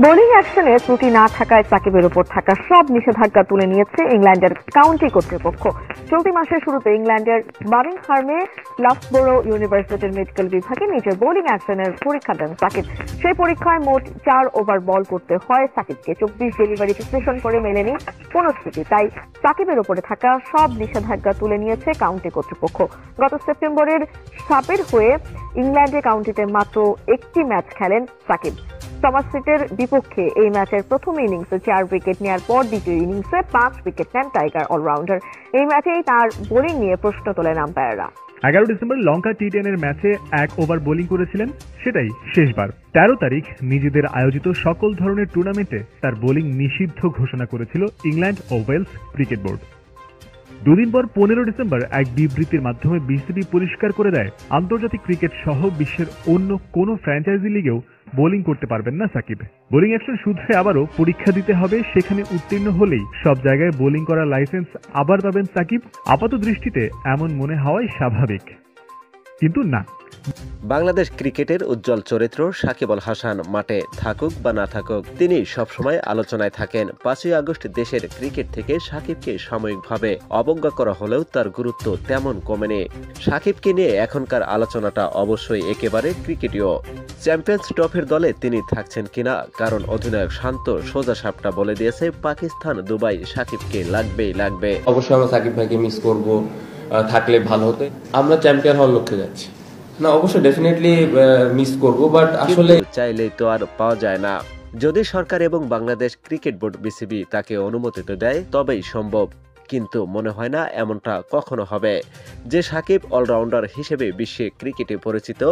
Bowling অ্যাকশনে ত্রুটি না থাকায় সাকিবের উপর থাকা সব নিষেধাজ্ঞা তুলে নিয়েছে ইংল্যান্ডের কাউন্টি কর্তৃপক্ষ। চলতি মাসের শুরুতে ইংল্যান্ডের বার্মিংহামে লাফবরো ইউনিভার্সিটির মেডিকেল বিভাগে নিজের বোলিং অ্যাকশনের পরীক্ষা দেন সাকিব। সেই পরীক্ষায় মোট 4 ওভার বল করতে হয় সাকিবকে। 24 ডেলিভারি বিশ্লেষণ করে মেলেনি কোনো ত্রুটি, তাই সাকিবের উপরে থাকা সব নিষেধাজ্ঞা তুলে নিয়েছে কাউন্টি কর্তৃপক্ষ। গত সেপ্টেম্বরের সাপের হয়ে ইংল্যান্ডে কাউন্টিতে মাত্র একটি ম্যাচ খেলেন সাকিব। সমারসেটের বিপক্ষে এই ম্যাচের প্রথম ইনিংসে 4 উইকেট নেওয়ার পর দ্বিতীয় ইনিংসে 5 উইকেট নেন টাইগার অলরাউন্ডার। এই ম্যাচেই তার বোলিং নিয়ে প্রশ্ন তোলেন আম্পায়াররা। 11 ডিসেম্বর লঙ্কা টি10 এর ম্যাচে 1 ওভার বোলিং করেছিলেন, সেটাই শেষবার। 13 তারিখ নিজেদের আয়োজিত সকল ধরনের টুর্নামেন্টে তার বোলিং নিষিদ্ধ ঘোষণা করেছিল ইংল্যান্ড ও ওয়েলস ক্রিকেট বোর্ড। দুদিন পর 15 ডিসেম্বর এক বিবৃতির মাধ্যমে বিসিবি পরিষ্কার করে দেয়, আন্তর্জাতিক ক্রিকেট সহ বিশ্বের অন্য কোনো ফ্র্যাঞ্চাইজি লিগেও বোলিং করতে পারবেন না সাকিব। বোলিং অ্যাকশন শুধরে আবারও পরীক্ষা দিতে হবে, সেখানে উত্তীর্ণ হলেই সব জায়গায় বোলিং করার লাইসেন্স আবার পাবেন সাকিব। আপাত দৃষ্টিতে এমন মনে হওয়াই স্বাভাবিক, কিন্তু না। বাংলাদেশ ক্রিকেটের উজ্জ্বল চরিত্র সাকিব আল হাসান মাঠে থাকুক বা না থাকুক, তিনি সবসময় আলোচনায় থাকেন। 5ই আগস্ট দেশের ক্রিকেট থেকে সাকিবকে সাময়িকভাবে অবজ্ঞা করা হলেও তার গুরুত্ব তেমন কমেনি। সাকিবকে নিয়ে এখনকার আলোচনাটা অবশ্যই একেবারে ক্রিকেটীয়। চ্যাম্পিয়ন্স ট্রফির দলে তিনি থাকছেন কিনা, কারণ অধিনায়ক শান্ত সোজা সাপটা বলে দিয়েছে, পাকিস্তান দুবাই সাকিবকে লাগবেই লাগবে। অবশ্যই আমরা সাকিব ভাইকে মিস করব, থাকলে ভালো হতো। আমরা চ্যাম্পিয়ন হওয়ার লক্ষ্যে যাচ্ছি। না, অবশ্যই ডেফিনেটলি মিস করব, বাট আসলে চাইলেই তো আর পাওয়া যায় না। যদি সরকার এবং বাংলাদেশ ক্রিকেট বোর্ড বিসিবি তাকে অনুমতি দেয় তবেই সম্ভব, কিন্তু মনে হয় না এমনটা কখনো হবে। যে সাকিব অলরাউন্ডার হিসেবে বিশ্বে ক্রিকেটে পরিচিত,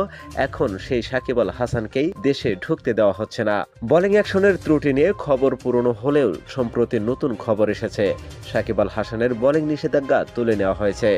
এখন সেই সাকিব আল হাসানকেই দেশে ঢুকতে দেওয়া হচ্ছে না। বোলিং অ্যাকশনের ত্রুটি নিয়ে খবর পুরনো হলেও সম্প্রতি নতুন খবর এসেছে, সাকিব আল হাসানের বোলিং নিষেধাজ্ঞা তুলে নেওয়া হয়েছে।